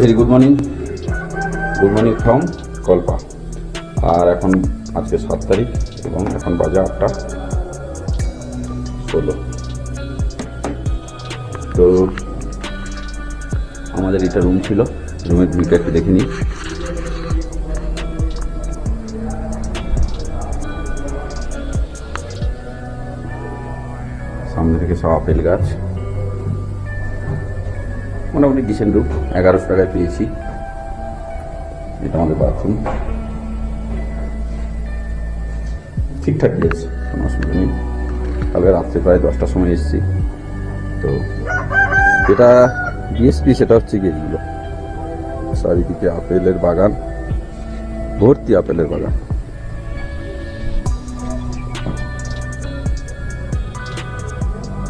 Very good morning from Kalpa. আর এখন আজকে 7 তারিখ এবং এখন বাজে 8:16। তো আমাদের এটা রুম ছিল, রুমের ভিউটা একটু দেখে নিই। সামনে থেকে সব আপেল গাছ, মোটামুটি ডিসেন্ট রুম। 1100 টাকায় পেয়েছি। এটা আমাদের বাথরুম, ঠিকঠাক দিয়েছে, কোনো অসুবিধা নেই। কালকে রাত্রে প্রায় 10টার সময় এসেছি। তো যেটা বিএসপি সেটা হচ্ছে গেটগুলো, চারিদিকে আপেলের বাগান, ভর্তি আপেলের বাগান।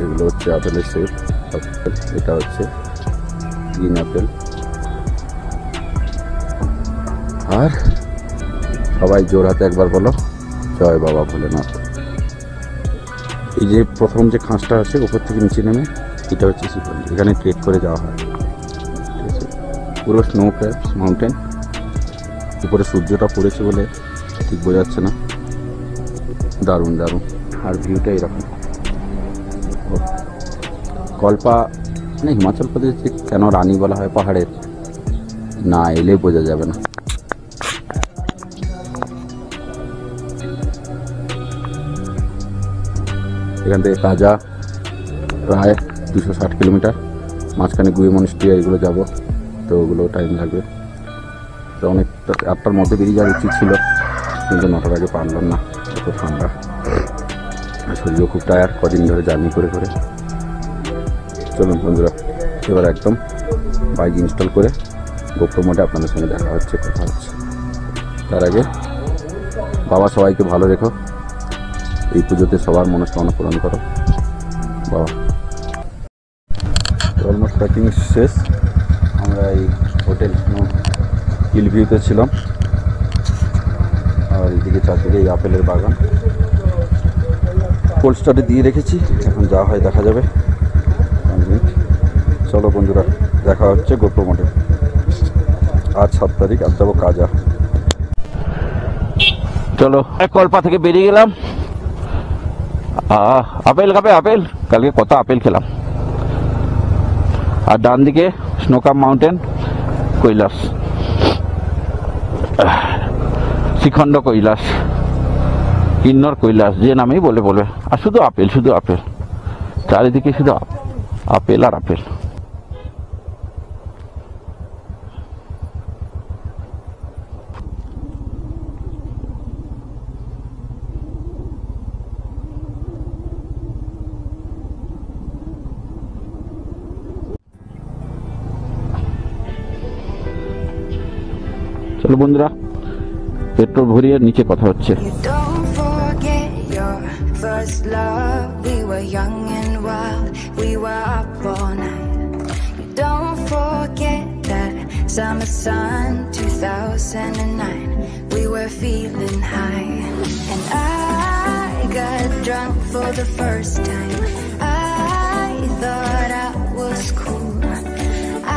এগুলো হচ্ছে আপেলের সেট, এটা হচ্ছে গ্রিন আপেল। আর সবাই জোর হাতে একবার বলো জয় বাবা ভোলেনাথ। এই যে প্রথম যে খাঁজটা আছে উপর থেকে নিচে নেমে, এটা হচ্ছে শিবগঞ্জ। এখানে ট্রেক করে যাওয়া হয়, ঠিক আছে। পুরো স্নো ক্যাপস মাউন্টেন, উপরে সূর্যটা পড়েছে বলে ঠিক বোঝা যাচ্ছে না। দারুণ দারুণ। আর ভিউটা এরকম। কল্পা মানে হিমাচল প্রদেশে কেন রানী বলা হয় পাহাড়ের, না এলে বোঝা যাবে না। এখান থেকে কাজা প্রায় 260 কিলোমিটার, মাঝখানে গুয়ে মনস্ট্রি এগুলো যাব, তো ওগুলো টাইম লাগবে। তো অনেকটা 8টার মধ্যে বেরিয়ে যাওয়ার উচিত ছিল, কিন্তু 9টার আগে পারলাম না, এত ঠান্ডা। শরীরও খুব টায়ার, কদিন ধরে জার্নি করে করে। চলুন বন্ধুরা, এবার একদম বাইক ইনস্টল করে গোপ্রো মোডে আপনাদের সঙ্গে দেখা হচ্ছে, কথা হচ্ছে। তার আগে বাবা সবাইকে ভালো রেখো, এই পুজোতে সবার মনস্কামনা পূরণ করো বাবা। অলমোস্ট প্যাকিং শেষ। আমরা এই হোটেল হিল ভিউতে ছিলাম, আর এইদিকে চারদিকে এই আপেলের বাগান। কোল্ড স্টারে দিয়ে রেখেছি, এখন যা হয় দেখা যাবে। চলো বন্ধুরা, দেখা হচ্ছে গোপ্রো মোডে। আজ 7 তারিখ, আজ যাবো কাজা। চলো, কল্পা থেকে বেরিয়ে গেলাম। আপেল খাবে আপেল, কালকে কত আপেল খেলাম। আর ডান দিকে স্নোকাপ মাউন্টেন, কৈলাস, শ্রীখণ্ড কৈলাস, কিন্নর কৈলাস, যে নামেই বলে বলবে। আর শুধু আপেল, শুধু আপেল, চারিদিকে শুধু আপেল আর আপেল। চলো বন্ধুরা, পেট্রোল ভরিয়ে নিচে কথা হচ্ছে। First love, we were young and wild, we were up all night. You don't forget that summer sun, 2009. We were feeling high, and I got drunk for the first time. I thought I was cool,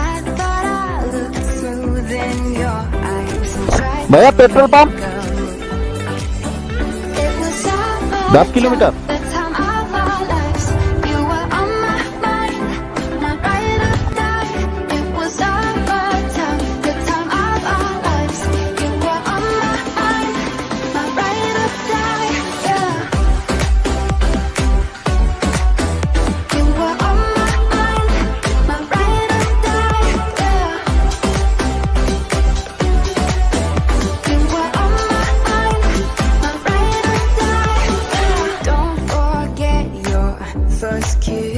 I thought I looked smooth in your eyes. Bhaiya petrol pump 10 kilometre.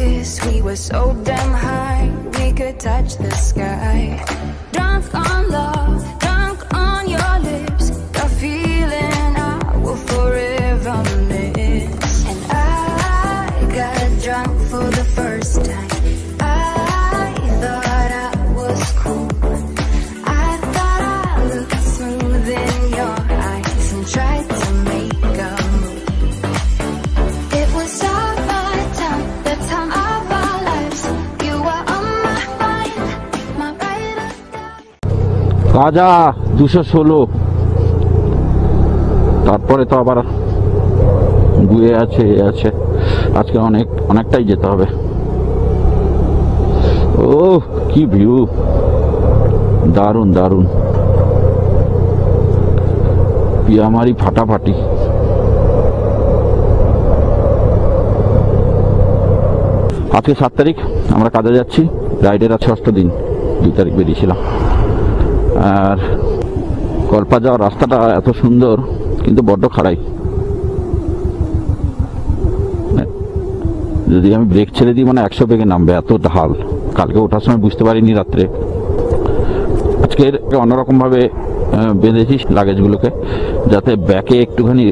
kiss, we were so damn high, we could touch the sky. Drunk on love, drunk on your lips, the feeling I will forever miss. And I got drunk for the first time. I thought I was cool. I thought I looked smooth in your eyes and tried to make a move. It was our time, the time of our lives. You were on my mind, my ride or die. কাজা 216, তারপরে তো আবার গুয়ে আছে আছে, আজকে অনেকটাই যেতে হবে। ও কি ভিউ, দারুণ দারুণ, পিয়ামারি ফাটাফাটি। আজকে 7 তারিখ, আমরা কাজে যাচ্ছি। রাইডের আছে 6টা দিন, 2 তারিখ বেরিয়েছিলাম। আর কল্পা যাওয়ার রাস্তাটা এত সুন্দর, কিন্তু বড্ড খাড়াই। যদি আমি ব্রেক ছেড়ে দিই মানে 100 বেগে নামবে, এত ঢাল। কালকে ওঠার সময় বুঝতে পারিনি রাত্রে। আজকের অন্যরকমভাবে বেঁধেছি লাগেজগুলোকে, যাতে ব্যাকে একটুখানি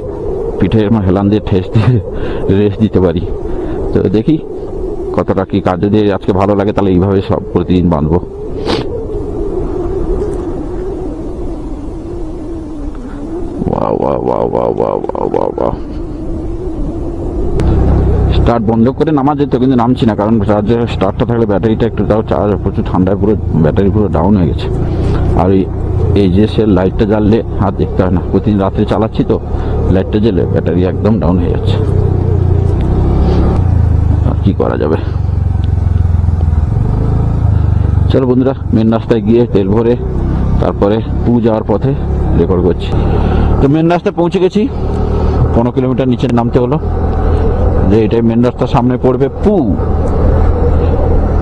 পিঠে হেলান দিয়ে ঠেস দিয়ে রেস্ট দিতে পারি। তো দেখি কতটা কি কাজ, যদি আজকে ভালো লাগে তাহলে এইভাবে সব প্রতিদিন বাঁধবো। স্টার্ট বন্ধ করে নামা যেত, কিন্তু নামছি না, কারণ চার্জের স্টার্টটা থাকলে ব্যাটারিটা একটু তাও চার্জ, প্রচুর ঠান্ডায় পুরো ব্যাটারি পুরো ডাউন হয়ে গেছে। আর এই যে সে লাইটটা জ্বাললে আর দেখতে হয় না, প্রতিদিন রাত্রে চালাচ্ছি তো, লাইটটা জ্বলে ব্যাটারি একদম ডাউন হয়ে যাচ্ছে। আর কি করা যাবে। চলো বন্ধুরা, মেন রাস্তায় গিয়ে তেল ভরে তারপরে পু যাওয়ার পথে রেকর্ড করছি। তো মেন রাস্তায় পৌঁছে গেছি, 15 কিলোমিটার নিচে নামতে হলো। যে এটাই মেন রাস্তার সামনে পড়বে পু।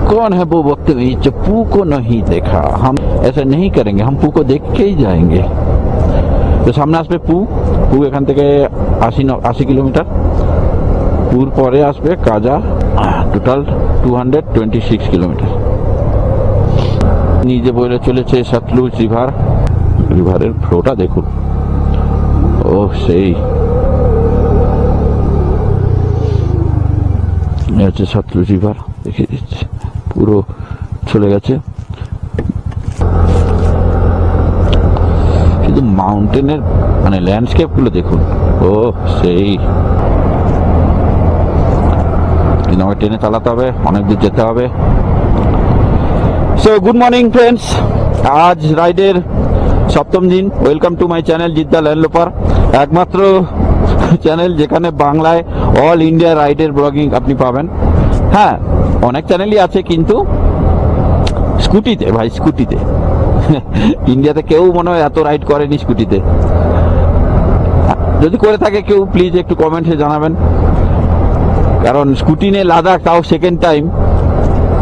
कौन है वो वक्त में जो पू को नहीं देखा, हम ऐसा नहीं करेंगे, हम पू को देख के ही जाएंगे। তো সামনে আসবে পু। পু এখান থেকে 80 কিলোমিটার। পুর পরে আসবে কাজা, টোটাল 226 কিলোমিটার। নিজে বলে চলেছে সতলুজ রিভারের ফ্লোটা দেখুন। ও সেই হচ্ছে সতলুজ রিভার, দেখিয়ে দিচ্ছে, পুরো চলে গেছে। শুধু মাউন্টেনের মানে ল্যান্ডস্কেপ গুলো দেখুন। ও সেই, কিন্তু আমাকে ট্রেনে চালাতে হবে, অনেক দূর যেতে হবে। সো গুড মর্নিং ফ্রেন্ডস, আজ রাইডের 7ম দিন। Welcome to my channel Jeddah ল্যান্ডলোপার, একমাত্র চ্যানেল যেখানে বাংলায় অল ইন্ডিয়া রাইডের ব্লগিং আপনি পাবেন। হ্যাঁ, অনেক চ্যানেলই আছে, কিন্তু স্কুটিতে ভাই, স্কুটিতে ইন্ডিয়াতে কেউ মনে হয় এত রাইড করেনি স্কুটিতে। যদি করে থাকে কেউ প্লিজ একটু কমেন্টে জানাবেন, কারণ স্কুটি নিয়ে লাদাখ, তাও সেকেন্ড টাইম,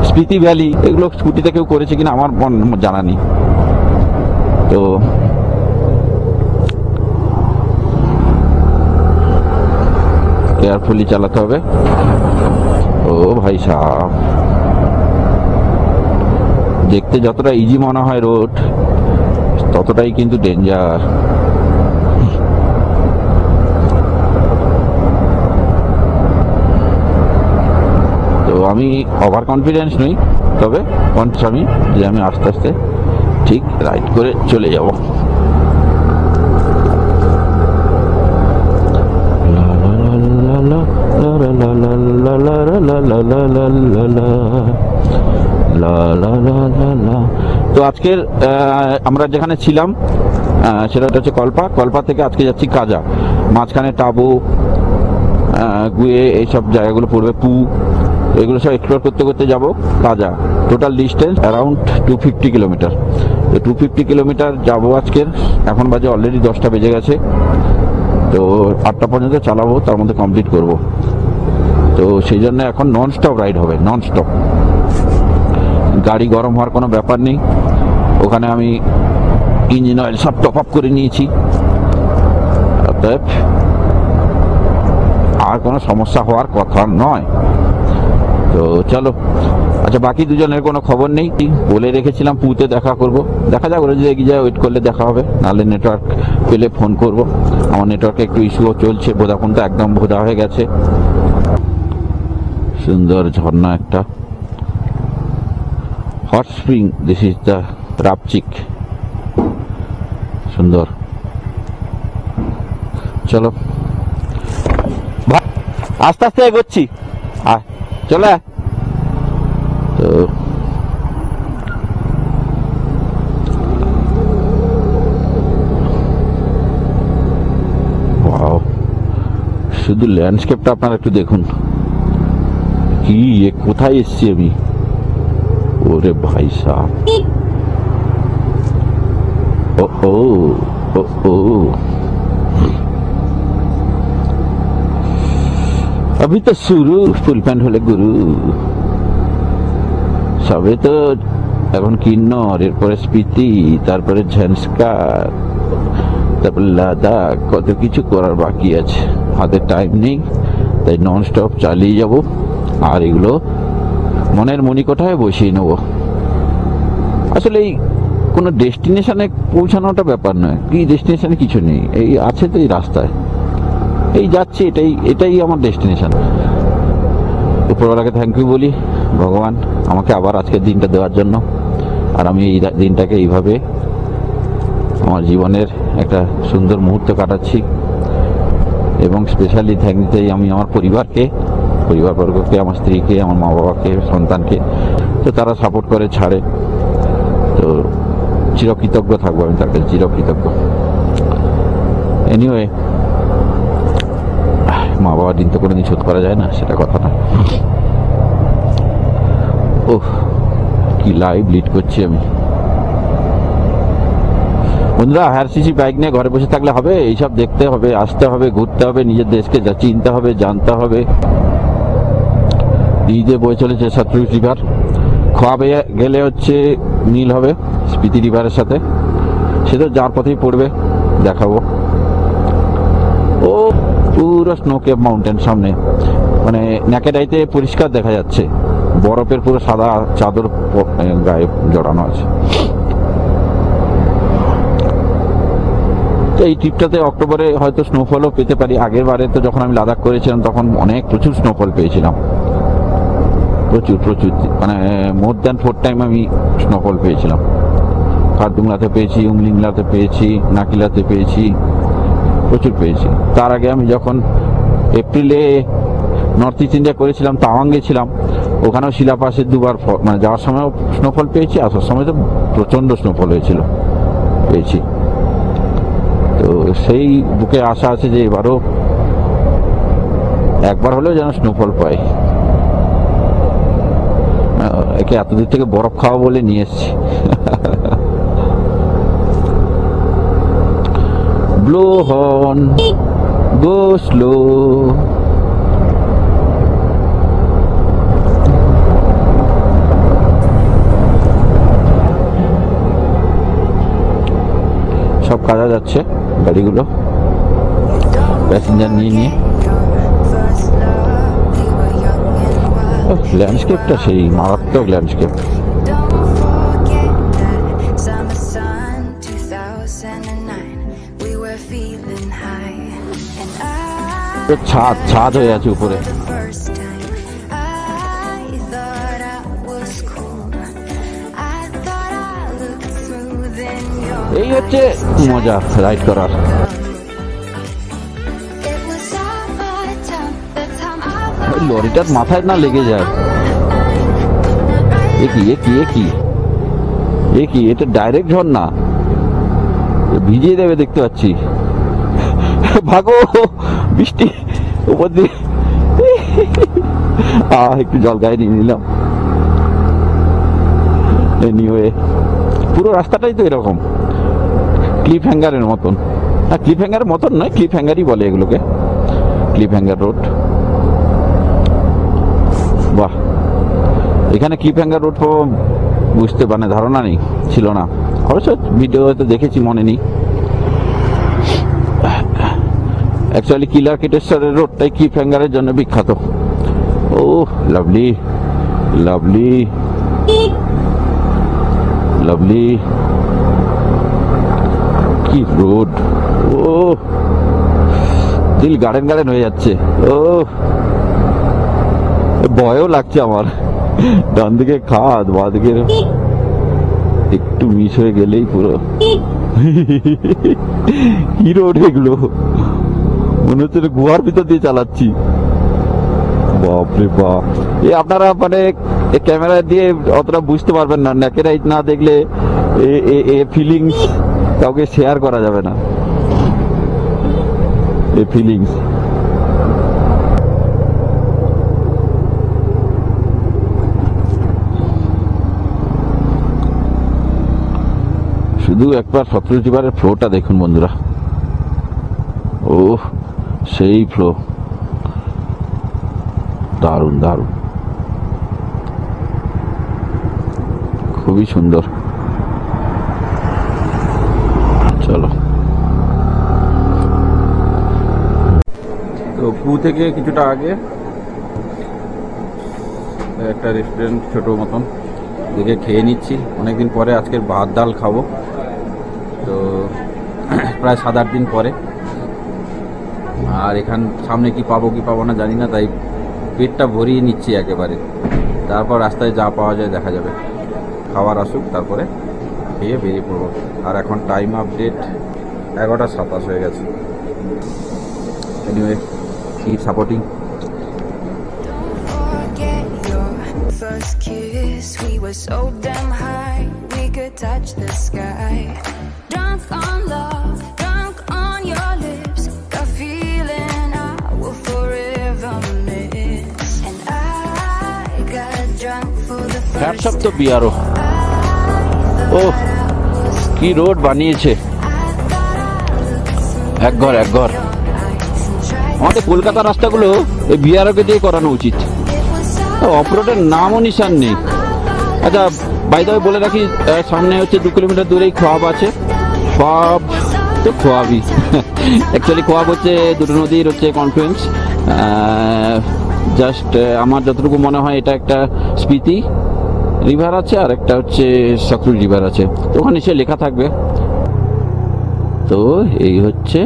স্পিতি ভ্যালি, এগুলো স্কুটিতে কেউ করেছে কিনা আমার জানা নেই। তো কেয়ারফুলি চালাতে হবে। ও ভাই সাহেব, দেখতে যতটা ইজি মনে হয় রোড, ততটাই কিন্তু ডেঞ্জার। তো আমি ওভার কনফিডেন্স নই, তবে আমি যে আমি আস্তে আস্তে ঠিক রাইড করে চলে যাব। তো আজকের আমরা যেখানে ছিলাম সেটা হচ্ছে কল্পা থেকে আজকে যাচ্ছি কাজা। মাঝখানে টাবু, গুয়ে, এইসব জায়গাগুলো পড়বে, পু, এগুলো সব এক্সপ্লোর করতে করতে যাব কাজা। Total distance around 250 kilometre. তো 250 কিলোমিটার যাবো আজকের। এখন বাজে অলরেডি 10টা বেজে গেছে। তো 8টা পর্যন্ত চালাবো, তার মধ্যে কমপ্লিট করব। তো সেই জন্য এখন নন স্টপ রাইড হবে, নন স্টপ। গাড়ি গরম হওয়ার কোনো ব্যাপার নেই। ওখানে আমি ইঞ্জিন অয়েল সব টপ আপ করে নিয়েছি, অতএব আর কোনো সমস্যা হওয়ার কথা নয়। তো চলো, আচ্ছা বাকি দুজনের কোনো খবর নেই, বলে রেখেছিলাম পুঁতে দেখা করব, দেখা যাক ওরা যদি এগিয়ে যায় ওয়েট করলে দেখা হবে, নাহলে নেটওয়ার্ক পেলে ফোন করব। আমার নেটওয়ার্কে একটু ইস্যুও চলছে, ভোদাফোন তো একদম ভোদা হয়ে গেছে। সুন্দর ঝর্ণা একটা, hot spring, this is the রাপচিক, সুন্দর। চলো আস্তে আস্তে এগোচ্ছি, আয় চলে আয়। তো ওয়াও, শুধু ল্যান্ডস্কেপটা আপনারা একটু দেখুন, কি কোথায় এসছি আমি, ওরে ভাই সাহেব, ও ও ও ও, अभी तो शुरू, ফুল প্যান্ট হলে গুরু, সবে তো এখন কিন্নর, এরপরে স্পিতি, তারপরে ঝান্সকার, তারপরে লাদাখ, কত কিছু করার বাকি আছে, হাতে টাইম নেই, তাই নন স্টপ চালিয়ে যাব। আর এগুলো মনের মণিকোঠায় বসিয়ে নেব। আসলে এই কোনো ডেস্টিনেশনে পৌঁছানোটা ব্যাপার নয়, কি ডেস্টিনেশনে কিছু নেই, এই আছে তো এই রাস্তায়, এই যাচ্ছি, এটাই আমার ডেস্টিনেশন। উপরওয়ালাকে থ্যাংক ইউ বলি, ভগবান আমাকে আবার আজকের দিনটা দেওয়ার জন্য, আর আমি এই দিনটাকে এইভাবে আমার জীবনের একটা সুন্দর মুহূর্ত কাটাচ্ছি। এবং স্পেশালি থ্যাংক দিতে আমি আমার পরিবারবর্গকে, আমার স্ত্রীকে, আমার মা বাবাকে, সন্তানকে, তো তারা সাপোর্ট করে, ছাড়ে, তো চিরকৃতজ্ঞ থাকবো আমি তার কাছে, চিরকৃতজ্ঞ। এনিওয়ে, মা বাবার ঋণ তো কোনোদিন শোধ করা যায় না, সেটা কথা না। ওহ, কি লাইভ লিড করছি আমি। বন্ধুরা, হায়ার সিসি বাইক নিয়ে ঘরে বসে থাকলে হবে? এইসব দেখতে হবে, আসতে হবে, ঘুরতে হবে, নিজের দেশকে চিনতে হবে, জানতে হবে। দিদিতে বয়ে চলেছে সতলুজ রিভার, খোয়াবে গেলে হচ্ছে মিল হবে স্পিতি রিভারের সাথে, সে তো যার পথেই পড়বে, দেখাবো। ও পুরো স্নো কেপ মাউন্টেন সামনে, মানে ন্যাকেডাইতে পরিষ্কার দেখা যাচ্ছে, বরফের পুরো সাদা চাদর গায়ে জড়ানো আছে। তো এই ট্রিপটাতে অক্টোবরে হয়তো স্নোফলও পেতে পারি। আগের বারে তো যখন আমি লাদাখ করেছিলাম তখন প্রচুর স্নোফল পেয়েছিলাম, প্রচুর, মানে মোর দ্যান 4 টাইম আমি স্নোফল পেয়েছিলাম। খারদুংলাতে পেয়েছি, উমলিংলাতে পেয়েছি, নাকিলাতে পেয়েছি, প্রচুর পেয়েছি। তার আগে আমি যখন এপ্রিলে নর্থ ইস্ট ইন্ডিয়া করেছিলাম, তাওয়াং গেছিলাম, ওখানেও শিলাপাসে দুবার, মানে যাওয়ার সময়ও স্নোফল পেয়েছি, আসার সময় তো প্রচণ্ড স্নোফল পেয়েছি। তো সেই বুকে আশা আছে যে এবারও একবার হলেও যেন স্নোফল পাই। একে এত দূর থেকে বরফ খাওয়া বলে নিয়ে এসছি। Blow horn, go slow. সব কাজা যাচ্ছে গাড়িগুলো, প্যাসেঞ্জার নিয়ে। ল্যান্ডস্কেপটা সেই মারাত্মক ল্যান্ডস্কেপ। ছাদ হয়ে আছে উপরে। এই হচ্ছে মজা রাইড করার। লরিটার মাথায় না লেগে যায়। এটা ডাইরেক্ট ঝর্ণা, ভিজিয়ে দেবে দেখতে পাচ্ছি। ভাগো, বৃষ্টি উপর দিয়ে। একটু জল গায়ে নিয়ে নিলাম। এনিওয়ে, পুরো রাস্তাটাই তো এরকম ক্লিপ হ্যাঙ্গারের মতন। ক্লিপ হ্যাঙ্গারের মতন নয়, ক্লিপ হ্যাঙ্গারই বলে এগুলোকে, ক্লিপ হ্যাঙ্গার রোড। বাহ, এখানে ক্লিপ হ্যাঙ্গার রোড বুঝতে মানে ধারণা নেই, ছিল না, অবশ্য ভিডিওতে দেখেছি, মনে নেই। অ্যাকচুয়ালি কিলার কেটেশ্বরের রোডটাই ক্লিপ হ্যাঙ্গারের জন্য বিখ্যাত। ও লাভলি। লাভলি লাভলি, কি রোড! ও দিল গার্ডেন গার্ডেন হয়ে যাচ্ছে। ও ভয়ও লাগছে আমার, ডান দিকে খাদ, বাঁ দিকে একটু মিস হয়ে গেলেই পুরো। কি রোড এগুলো, মনে হচ্ছে গুহার ভিতর দিয়ে চালাচ্ছি। বাপরে বাপ, আপনারা মানে ক্যামেরা দিয়ে অতটা বুঝতে পারবেন না, ন্যাকেরাই না দেখলে এ ফিলিংস কাউকে শেয়ার করা যাবে না। এ ফিলিংস শুধু একবার সতেরোশ রিভারের ফ্লোটা দেখুন বন্ধুরা। ও সেই ফ্লো, দারুণ দারুণ, খুবই সুন্দর। চলো, তো কু থেকে কিছুটা আগে একটা রেস্টুরেন্ট ছোট মতন দেখে খেয়ে নিচ্ছি। অনেকদিন পরে আজকের ভাত ডাল খাবো, তো প্রায় 7-8 দিন পরে। আর এখান সামনে কি পাবো না জানি না, তাই পেটটা ভরিয়ে নিচ্ছি একেবারে। তারপর রাস্তায় যা পাওয়া যায় দেখা যাবে, খাবার আসুক তারপরে খেয়ে বেরিয়ে পড়বো। আর এখন টাইম আপডেট 11:27 হয়ে গেছে। Anyway, keep supporting. First kiss, we were so damn high, we could touch the sky. Drunk on love, drunk on your lips, the feeling I will forever miss. And I got drunk for the hats first of তো বিয়ারো। ও কি road বানিয়েছে, এক ঘর এক ঘর। আমাদের কলকাতার রাস্তাগুলো এই বিয়ারোকে দিয়ে করানো উচিত। অফরোডের নামও নিশান নেই। আচ্ছা, বাই দ্য ওয়ে বলে রাখি, সামনে হচ্ছে 2 কিলোমিটার দূরেই খোয়াব আছে। খোয়াব তো খোয়াবই, অ্যাকচুয়ালি খোয়াব হচ্ছে দুটো নদীর হচ্ছে কনফ্লুয়েন্স। জাস্ট আমার যতটুকু মনে হয় এটা একটা স্পিতি রিভার আছে আর একটা হচ্ছে সতলুজ রিভার আছে, তো ওখানে সে লেখা থাকবে। তো এই হচ্ছে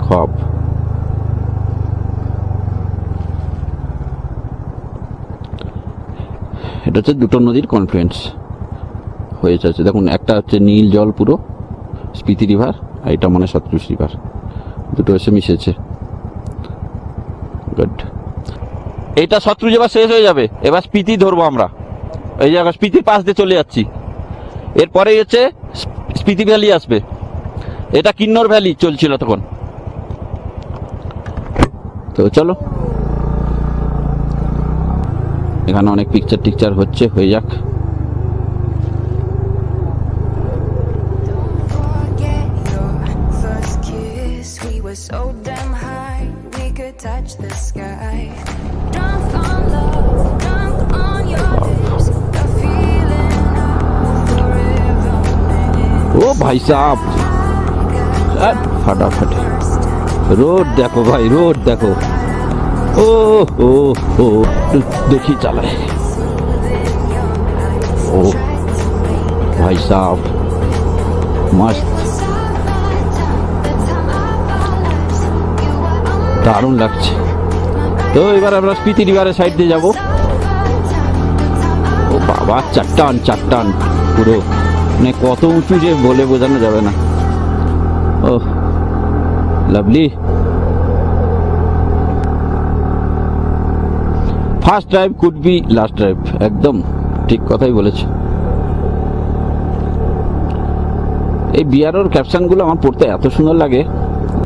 খোয়াব। এটা হচ্ছে দুটো নদীর কনফ্লুয়েন্স হয়ে যাচ্ছে। দেখুন, একটা হচ্ছে নীল জল পুরো স্পিতি রিভার, আর এটা মনে সতলুজ রিভার, দুটো এসে মিশেছে। গুড। এইটা সতলুজ এবার শেষ হয়ে যাবে, এবার স্পিতি ধরবো আমরা। এই জায়গা স্পিতির পাশ দিয়ে চলে যাচ্ছি। এরপরেই হচ্ছে স্পিতি ভ্যালি আসবে। এটা কিন্নর ভ্যালি চলছিল তখন। তো চলো, এখানে অনেক পিকচার টিকচার হচ্ছে, হয়ে যাক। So damn high, we could touch the sky. Drunk on love, drunk on your lips, the feeling I will forever miss. ও ভাই সাহেব, फटाफट रोड देखो भाई, रोड देखो। ओ ओ ओ देखी चलाए। ओ भाई साहब, मस्त, দারুণ লাগছে। তো এবার আমরা স্পিতি রিভারের সাইড দিয়ে যাব। ও বাবা, চাট্টান চাট্টান পুরো, মানে কত উঁচু যে বলে বোঝানো যাবে না। Oh lovely. First drive could be last drive, একদম ঠিক কথাই বলেছে। এই বিয়ারোর ক্যাপশনগুলো আমার পড়তে এত সুন্দর লাগে,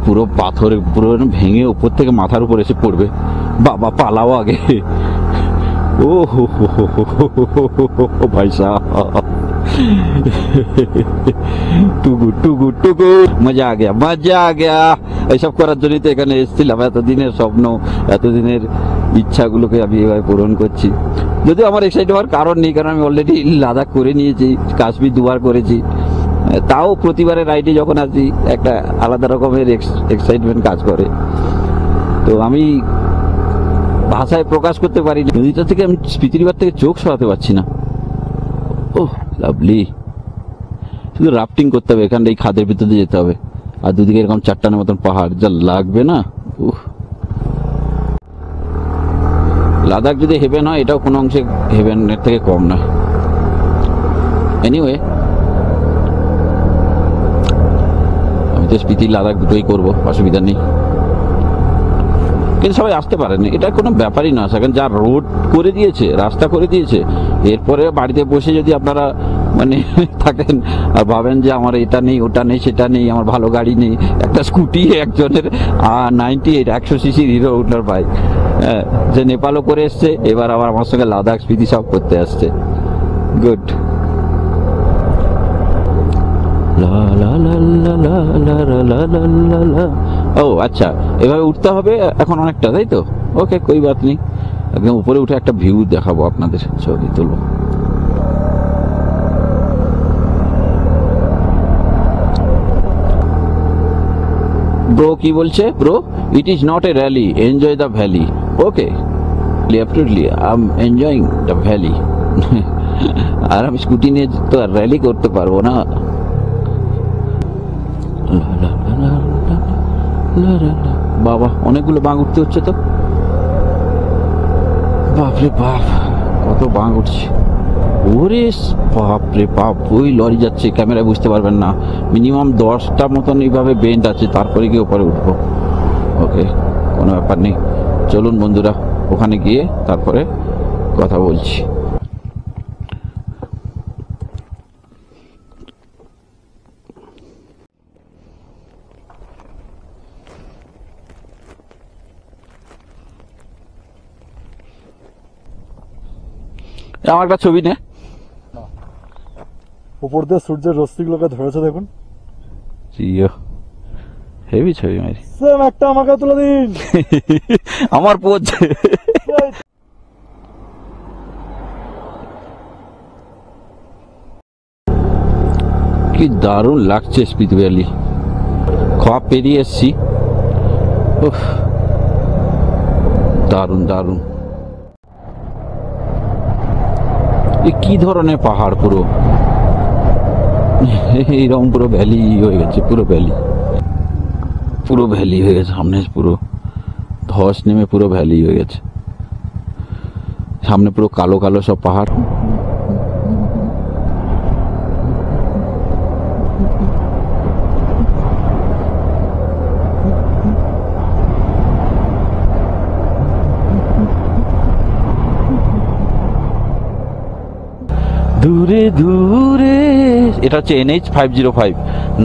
পুরো পাথরে পুরো ভেঙে উপর থেকে মাথার উপর এসে পড়বে। বাবা পালাও আগে। ও হো হো হো ভাই সাহেব, টুকু টুকু টুকু, মজা আ গেয়া মজা আ গেয়া। এইসব করার জন্যই তো এখানে এসেছিলাম। এতদিনের স্বপ্ন, এতদিনের ইচ্ছাগুলোকে আমি এভাবে পূরণ করছি। যদিও আমার এক্সাইট হওয়ার কারণ নেই, কারণ আমি অলরেডি লাদাখ করে নিয়েছি, কাশ্মীর 2বার করেছি। তাও প্রতিবারের রাইডে যখন আসি একটা আলাদা রকমের এক্সাইটমেন্ট কাজ করে। তো আমি ভাষায় প্রকাশ করতে পারি না। নদীটা থেকে আমি স্পিতি রিভার থেকে চোখ সরাতে পারছি না। ওহ লাভলি। শুধু রাফটিং করতে হবে, এখানটা এই খাদের ভিতর দিয়ে যেতে হবে, আর দুদিকে এরকম চারটানের মতন পাহাড়, যা লাগবে না। লাদাখ যদি হেভেন হয়, এটাও কোনো অংশে হেভেনের থেকে কম নয়। এনিওয়ে, আমি তো স্পিতি লাদাখ দুটোই করবো, অসুবিধা নেই। কিন্তু সবাই আসতে পারেন, এটা কোনো ব্যাপারই না। সেখানে যা রোড করে দিয়েছে, রাস্তা করে দিয়েছে, এরপরে বাড়িতে বসে যদি আপনারা মানে থাকেন আর ভাবেন যে আমার এটা নেই, ওটা নেই, সেটা নেই, আমার ভালো গাড়ি নেই, একটা স্কুটি একজনের 98 100 সিসির হিরো হুন্ডার বাইক, হ্যাঁ, যে নেপালও করে এসছে, এবার আবার আমার সঙ্গে লাদাখ স্পিতি সব করতে আসছে। গুড। ও আচ্ছা, এভাবে উঠতে হবে এখন অনেকটা, তাই তো? ওকে, কোই বাত নেই। একদম উপরে উঠে একটা ভিউ দেখাবো আপনাদের, ছবি তুলবো। ব্রো কি বলছে? Bro, it is not a rally, enjoy the valley. Okay, absolutely I am enjoying the valley. আর আমি স্কুটি নিয়ে তো আর র্যালি করতে পারবো না। বাবা, অনেকগুলো বাঁক উঠতে হচ্ছে তো। বাপরে বাপ, কত বাঁক উঠছে। ওরে বাপরে বাপ, ওই লরি যাচ্ছে, ক্যামেরায় বুঝতে পারবেন না। মিনিমাম 10টা মতন এইভাবে বেন্ড আছে, তারপরে গিয়ে ওপরে উঠবো। ওকে, কোনো ব্যাপার নেই। চলুন বন্ধুরা, ওখানে গিয়ে তারপরে কথা বলছি। আমার একটা ছবি নে। উপর দিয়ে সূর্যের রশ্মিগুলোকে ধরেছে দেখুন। হেভি ছবি মারি। সেম একটা আমাকে তুলে দিন। আমার পোজ। কি দারুণ লাগছে স্পিতি ভ্যালি। খাওয়া পেরিয়ে এসছি, দারুণ দারুণ। কি ধরনের পাহাড়, পুরো এইরকম পুরো ভ্যালি হয়ে গেছে, পুরো ভ্যালি, পুরো ভ্যালি হয়ে গেছে। সামনে পুরো ধস নেমে পুরো ভ্যালি হয়ে গেছে। সামনে পুরো কালো কালো সব পাহাড়। দূরে দূরে, এটা হচ্ছে NH 505।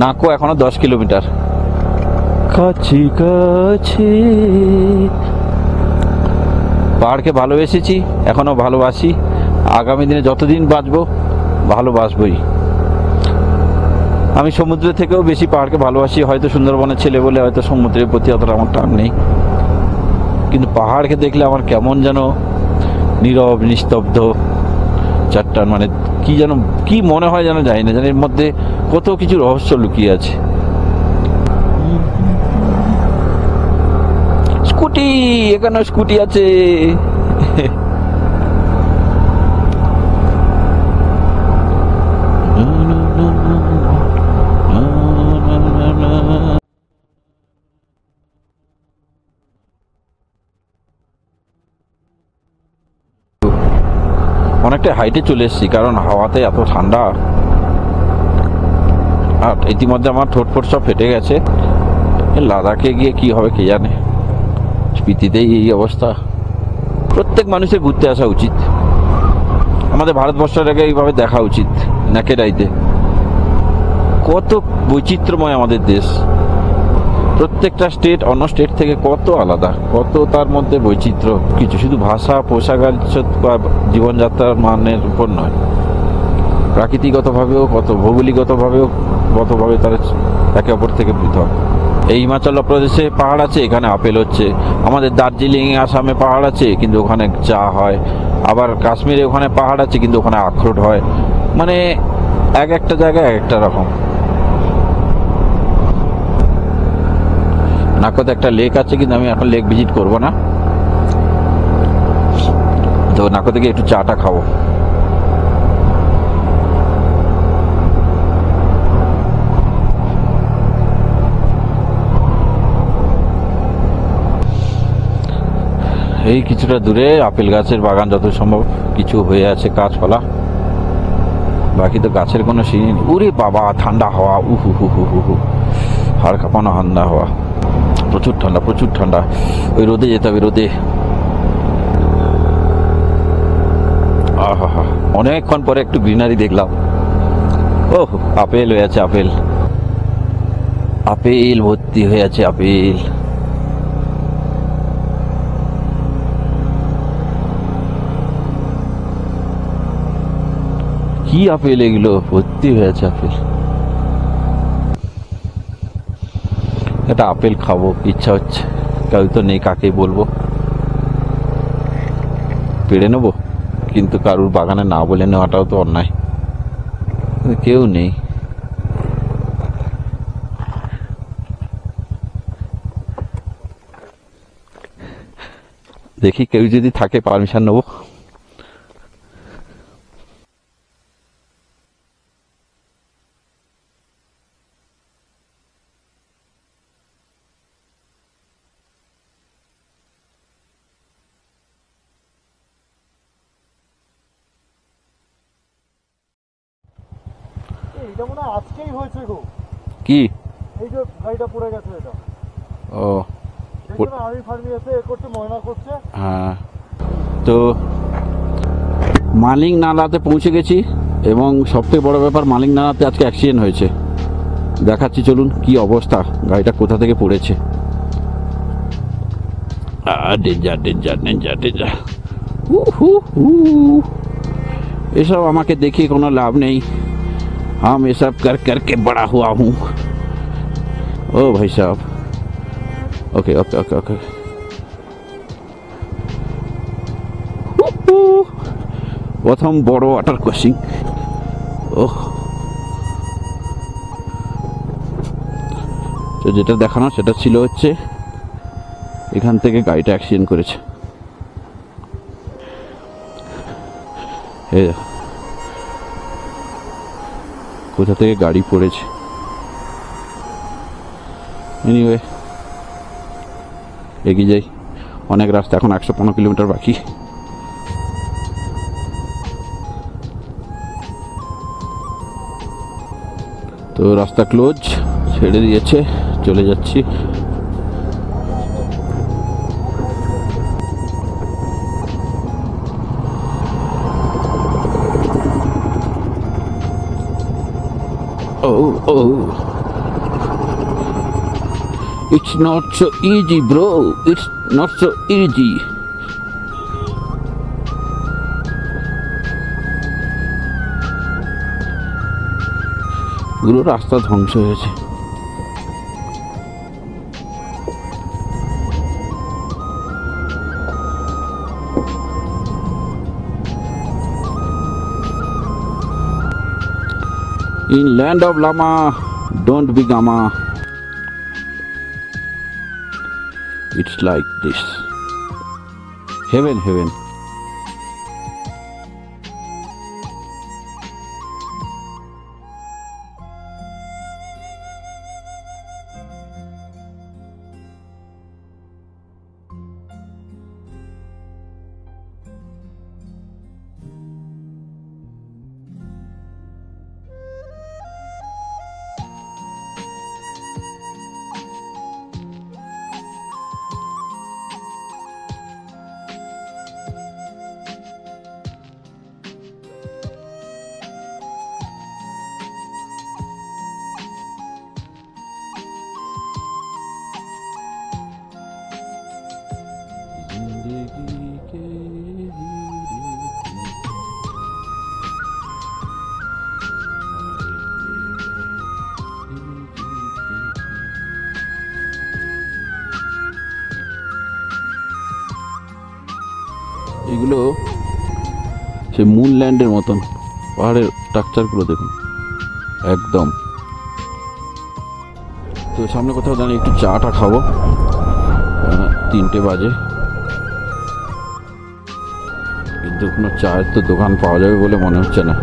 নাকো এখনো 10 কিলোমিটার। কাছে কাছে, পাহাড়কে ভালোবেসেছি, এখনো ভালোবাসি। আগামী দিনে যতদিন বাঁচবো ভালোবাসবই। আমি সমুদ্রের থেকেও বেশি পাহাড়কে ভালোবাসি। হয়তো সুন্দরবনের ছেলে বলে হয়তো সমুদ্রের প্রতি অতটা আমার টান নেই, কিন্তু পাহাড়কে দেখলে আমার কেমন যেন নীরব নিস্তব্ধ চারটান, মানে কি যেন কি মনে হয় যেন, জানি না, যেন এর মধ্যে কত কিছু রহস্য লুকিয়ে আছে। স্কুটি, এখানে স্কুটি আছে। অনেকটা হাইটে চলে এসেছি, কারণ হাওয়াতে এত ঠান্ডা। আর ইতিমধ্যে আমার ঠোঁট ফোট সব ফেটে গেছে। লাদাখে গিয়ে কি হবে কে জানে। স্পিতিতেই এই অবস্থা। প্রত্যেক মানুষের ঘুরতে আসা উচিত। আমাদের ভারতবর্ষটাকে এইভাবে দেখা উচিত, নেকেড আইতে। কত বৈচিত্র্যময় আমাদের দেশ। প্রত্যেকটা স্টেট অন্য স্টেট থেকে কত আলাদা, কত তার মধ্যে বৈচিত্র্য। কিছু শুধু ভাষা, পোশাক বা জীবনযাত্রার মানের উপর নয়, প্রাকৃতিকগতভাবেও কত, ভৌগোলিকগতভাবেও কতভাবে তারা একে অপর থেকে পৃথক। এই হিমাচল প্রদেশে পাহাড় আছে, এখানে আপেল হচ্ছে। আমাদের দার্জিলিং আসামে পাহাড় আছে, কিন্তু ওখানে চা হয়। আবার কাশ্মীরে ওখানে পাহাড় আছে, কিন্তু ওখানে আখরোট হয়। মানে এক একটা জায়গায় এক একটা রকম। নাকোতে একটা লেক আছে, কিন্তু আমি এখন লেক ভিজিট করব না। তো নাকো থেকে একটু চাটা খাবো। এই কিছুটা দূরে আপেল গাছের বাগান, যত সম্ভব কিছু হয়ে আছে গাছপালা, বাকি তো গাছের কোনো সিন নেই। উরে বাবা, ঠান্ডা হাওয়া, উহু হু হু হু হু, হাড় কাঁপানো ঠান্ডা হাওয়া, প্রচুর ঠান্ডা প্রচুর ঠান্ডা। ওই রোদে যেতে হবে, রোদে। আহা, অনেকক্ষণ পরে একটু গ্রিনারি দেখলাম। ওহ, আপেল হয়ে আছে, আপেল আপেল ভর্তি হয়ে আছে, আপেল। কি আপেল এগুলো, ভর্তি হয়ে আছে আপেল। একটা আপেল খাবো ইচ্ছা হচ্ছে, কেউ তো নেই, কাকে বলবো। পেড়ে নেবো, কিন্তু কারুর বাগানে না বলে নেওয়াটাও তো অন্যায়, কেউ নেই। দেখি কেউ যদি থাকে পারমিশন নেবো। এটা মনে হয় আজকেই হয়েছে গো। কি? এই যে গাড়িটা পড়ে গেছে, এটা ও দেখুন, আর্মি ফার্মি এসে এ করছে, ময়না করছে। হ্যাঁ, তো মালিক নালাতে পৌঁছে গেছি, এবং সবথেকে বড় ব্যাপার, মালিক নালাতে আজকে অ্যাক্সিডেন্ট হয়েছে। দেখাচ্ছি চলুন কি অবস্থা, গাড়িটা কোথা থেকে পড়েছে। Danger danger danger danger. এসব আমাকে দেখিয়ে কোনো লাভ নেই, हम ये सब कर करके बड़ा हुआ हूँ। ओ भाई साहब, ओके ओके ओके ओके। প্রথম বড় ওয়াটার ক্রসিং। ওহ, তো যেটা দেখানো সেটা ছিল হচ্ছে এখান থেকে গাড়িটা অ্যাক্সিডেন্ট করেছে। কোথা থেকে গাড়ি পড়েছে। এনিওয়ে, এগিয়ে যাই, অনেক রাস্তা, এখন 115 কিলোমিটার বাকি। তো রাস্তা ক্লোজ, ছেড়ে দিয়েছে, চলে যাচ্ছি। Oh, oh. It's not so easy, bro. It's not so easy. পুরো রাস্তা ধ্বংস হয়েছে। In land of Lama, don't be Gama. It's like this. Heaven, heaven. এগুলো সে মুন ল্যান্ডের মতন, পাহাড়ের স্ট্রাকচারগুলো দেখুন একদম। তো সামনে কোথাও দাঁড়িয়ে একটু চাটা খাবো, 3টে বাজে। মধ্যে কোনো চায়ের তো দোকান পাওয়া যাবে বলে মনে হচ্ছে না,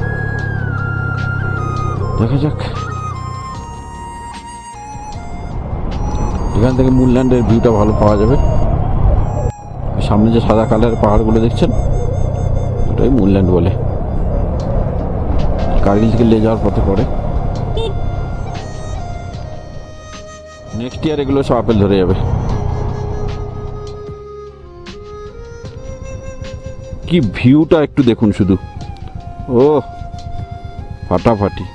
দেখা যাক। এখান থেকে মুনল্যান্ডের ভিউটা ভালো পাওয়া যাবে। সামনে যে সাদা কালারের পাহাড়গুলো দেখছেন ওটাই মুনল্যান্ড বলে, কার্গিল থেকে লে যাওয়ার পথে পড়ে। নেক্সট ইয়ার এগুলো সব আপেল ধরে যাবে। কি ভিউটা একটু দেখুন শুধু, ও ফাটাফাটি।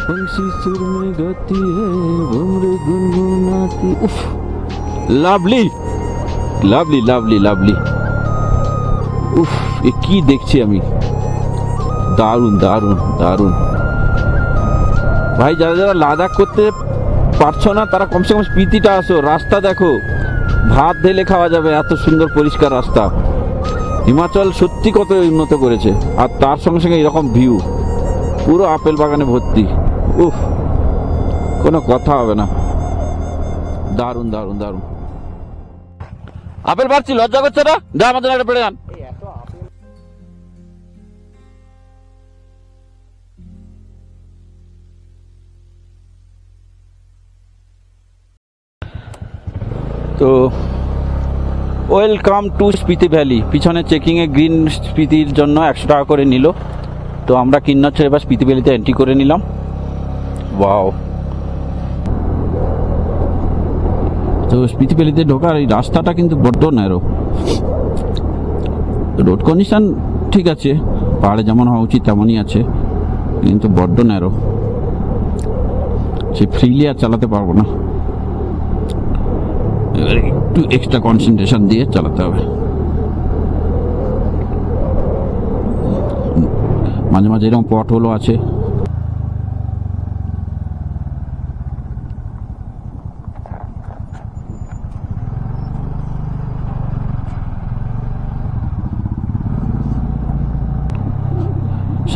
पंछी सुर में गाती है उम्र गुनगुनाती। उफ, লাভলি লাভলি লাভলি লাভলি। উফ, এ কি দেখছি আমি, দারুণ দারুণ দারুণ। ভাই যারা যারা লাদাখ করতে পারছো না তারা কমসে কম স্পিতিটা আসো, রাস্তা দেখো, ভাত ঢেলে খাওয়া যাবে, এত সুন্দর পরিষ্কার রাস্তা। হিমাচল সত্যি কত উন্নত করেছে, আর তার সঙ্গে সঙ্গে এরকম ভিউ, পুরো আপেল বাগানে ভর্তি। উফ, কোনো কথা হবে না, দারুণ দারুণ দারুণ। আপেল পাচ্ছি, লজ্জা করছে না? যা আমাদের একটা পেড়ে যান। তো ওয়েলকাম টু স্পিতি ভ্যালি। পিছনে চেকিংয়ে গ্রিন স্পিতির জন্য 100 টাকা করে নিল। তো আমরা কিন্নর ছেড়ে এবার স্পিতি ভ্যালিতে এন্ট্রি করে নিলাম। ওয়াও, তো স্পিতি ভ্যালিতে ঢোকার এই রাস্তাটা কিন্তু বড্ড ন্যারো। রোড কন্ডিশন ঠিক আছে, পাহাড়ে যেমন হওয়া উচিত তেমনই আছে, কিন্তু বড্ড ন্যারো, সে ফ্রিলি আর চালাতে পারবো না, এবার একটু এক্সট্রা কনসেন্ট্রেশন দিয়ে চালাতে হবে। মাঝে মাঝে এরকম পট হলো আছে।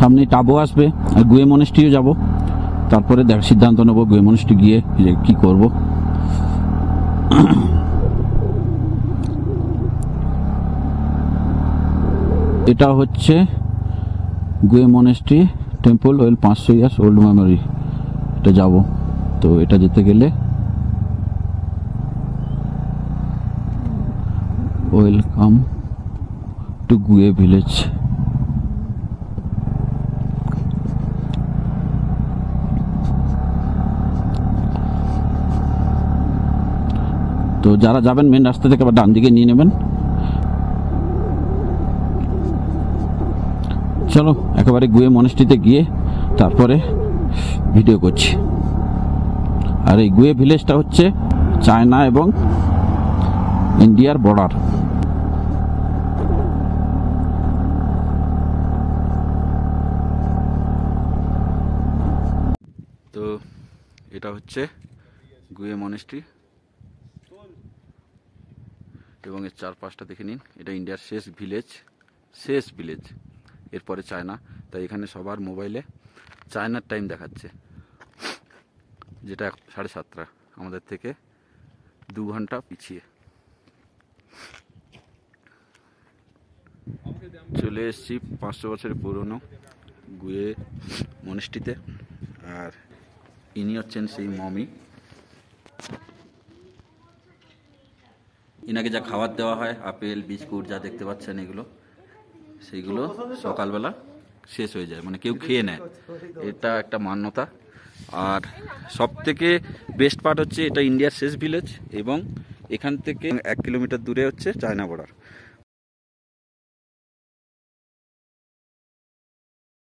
সামনে টাবো আসবে আর গুয়ে মনেস্ট্রিও যাব, তারপরে দেখ সিদ্ধান্ত নেবো গুয়ে মনেস্ট্রি গিয়ে কি করব। এটা হচ্ছে Gue monastery temple, well 500 years old memory, এটা যাব। তো এটা যেতে গেলে ওয়েলকাম টু গুয়ে ভিলেজ। তো যারা যাবেন মেন রাস্তা থেকে আবার ডান দিকে নিয়ে নেবেন। চলো একেবারে গুয়ে মনেস্ট্রিতে গিয়ে তারপরে ভিডিও করছি। আর এই গুয়ে ভিলেজটা হচ্ছে চায়না এবং ইন্ডিয়ার বর্ডার। তো এটা হচ্ছে গুয়ে মনেস্ট্রি এবং এর চারপাশটা দেখে নিন। এটা ইন্ডিয়ার শেষ ভিলেজ, এরপরে চায়না। তাই এখানে সবার মোবাইলে চায়নার টাইম দেখাচ্ছে, যেটা 7:30, আমাদের থেকে 2 ঘন্টা পিছিয়ে। চলে এসেছি 500 বছরের পুরনো গুয়ে মনেস্ট্রিতে। আর ইনি হচ্ছেন সেই মমি। ইনাকে যা খাবার দেওয়া হয়, আপেল বিস্কুট যা দেখতে পাচ্ছেন এগুলো, সেইগুলো সকালবেলা শেষ হয়ে যায়, মানে কেউ খেয়ে নেয়, এটা একটা মান্যতা। আর সব থেকে বেস্ট পার্ট হচ্ছে এটা ইন্ডিয়ার শেষ ভিলেজ এবং এখান থেকে 1 কিলোমিটার দূরে হচ্ছে চায়না বর্ডার।